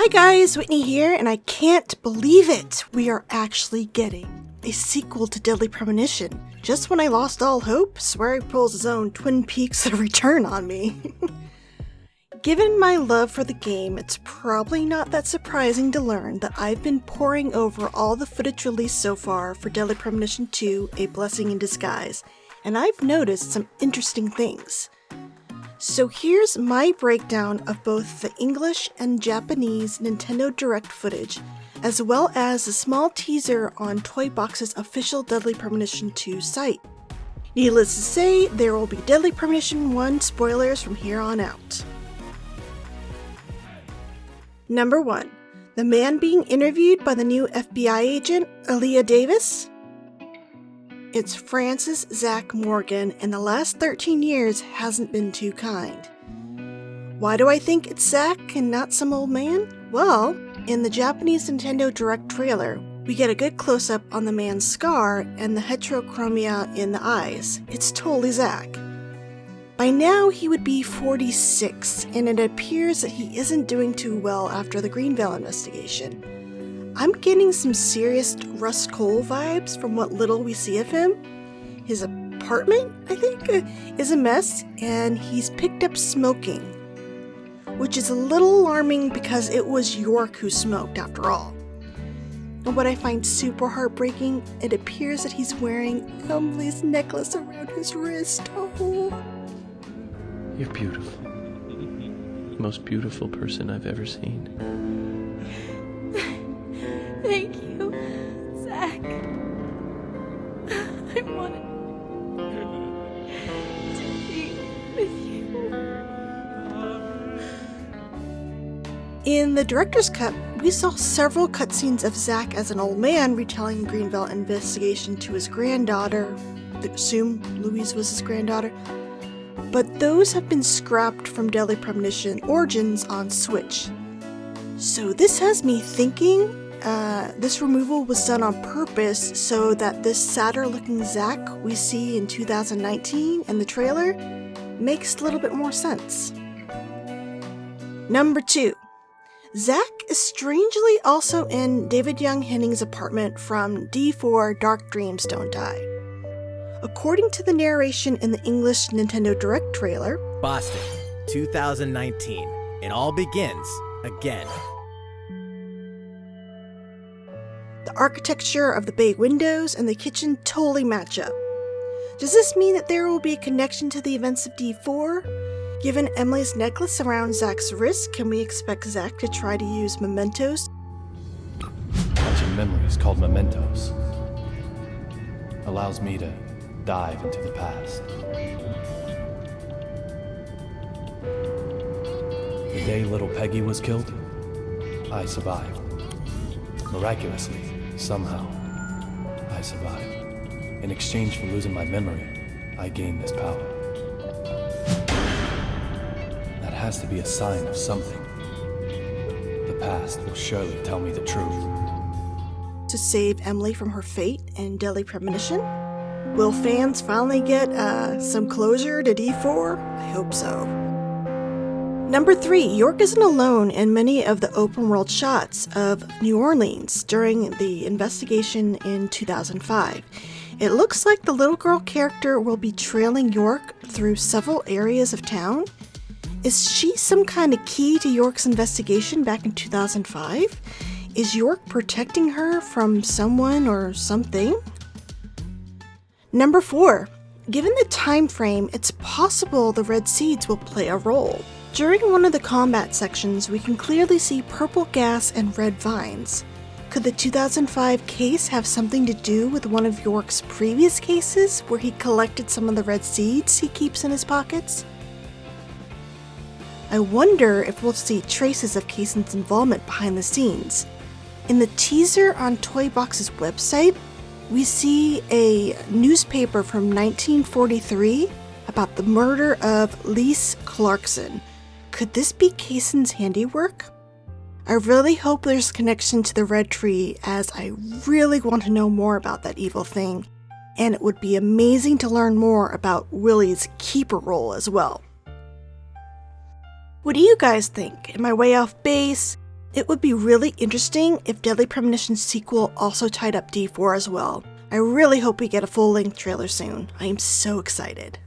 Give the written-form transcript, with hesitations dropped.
guys, Whitney here, and I can't believe it! We are actually getting a sequel to Deadly Premonition. Just when I lost all hope, Swery pulls his own Twin Peaks The Return on me. Given my love for the game, it's probably not that surprising to learn that I've been poring over all the footage released so far for Deadly Premonition 2, A Blessing in Disguise, and I've noticed some interesting things. So here's my breakdown of both the English and Japanese Nintendo Direct footage, as well as a small teaser on Toybox's official Deadly Premonition 2 site. Needless to say, there will be Deadly Premonition 1 spoilers from here on out. Number 1. The man being interviewed by the new FBI agent, Aaliyah Davis? It's France's Zack Morgan, and the last 13 years hasn't been too kind. Why do I think it's Zack and not some old man? Well, in the Japanese Nintendo Direct trailer, we get a good close-up on the man's scar and the heterochromia in the eyes. It's totally Zack. By now, he would be 46, and it appears that he isn't doing too well after the Greenville investigation. I'm getting some serious Rust Cole vibes from what little we see of him. His apartment, I think, is a mess, and he's picked up smoking, which is a little alarming because it was York who smoked after all. And what I find super heartbreaking, it appears that he's wearing Emily's necklace around his wrist. Oh. You're beautiful. Most beautiful person I've ever seen. Thank you, Zack. I wanted to be with you. In the director's cut, we saw several cutscenes of Zack as an old man retelling the Greenville investigation to his granddaughter. I assume Louise was his granddaughter. But those have been scrapped from Deadly Premonition Origins on Switch. So this has me thinking this removal was done on purpose so that this sadder looking Zack we see in 2019 in the trailer makes a little bit more sense. Number 2. Zack is strangely also in David Young Henning's apartment from D4 Dark Dreams Don't Die. According to the narration in the English Nintendo Direct trailer, Boston, 2019. It all begins again. The architecture of the bay windows and the kitchen totally match up. Does this mean that there will be a connection to the events of D4? Given Emily's necklace around Zack's wrist, can we expect Zack to try to use mementos? A bunch of memories called mementos. Allows me to dive into the past. The day little Peggy was killed, I survived. Miraculously, somehow, I survived. In exchange for losing my memory, I gained this power. That has to be a sign of something. The past will surely tell me the truth. To save Emily from her fate in Deadly Premonition? Will fans finally get some closure to D4? I hope so. Number 3, York isn't alone in many of the open world shots of New Orleans during the investigation in 2005. It looks like the little girl character will be trailing York through several areas of town. Is she some kind of key to York's investigation back in 2005? Is York protecting her from someone or something? Number 4, given the time frame, it's possible the red seeds will play a role. During one of the combat sections, we can clearly see purple gas and red vines. Could the 2005 case have something to do with one of York's previous cases where he collected some of the red seeds he keeps in his pockets? I wonder if we'll see traces of Kaysen's involvement behind the scenes. In the teaser on Toybox's website, we see a newspaper from 1943 about the murder of Lise Clarkson. Could this be Kaysen's handiwork? I really hope there's a connection to the Red Tree, as I really want to know more about that evil thing, and it would be amazing to learn more about Willie's keeper role as well. What do you guys think? Am I way off base? It would be really interesting if Deadly Premonition's sequel also tied up D4 as well. I really hope we get a full-length trailer soon. I am so excited.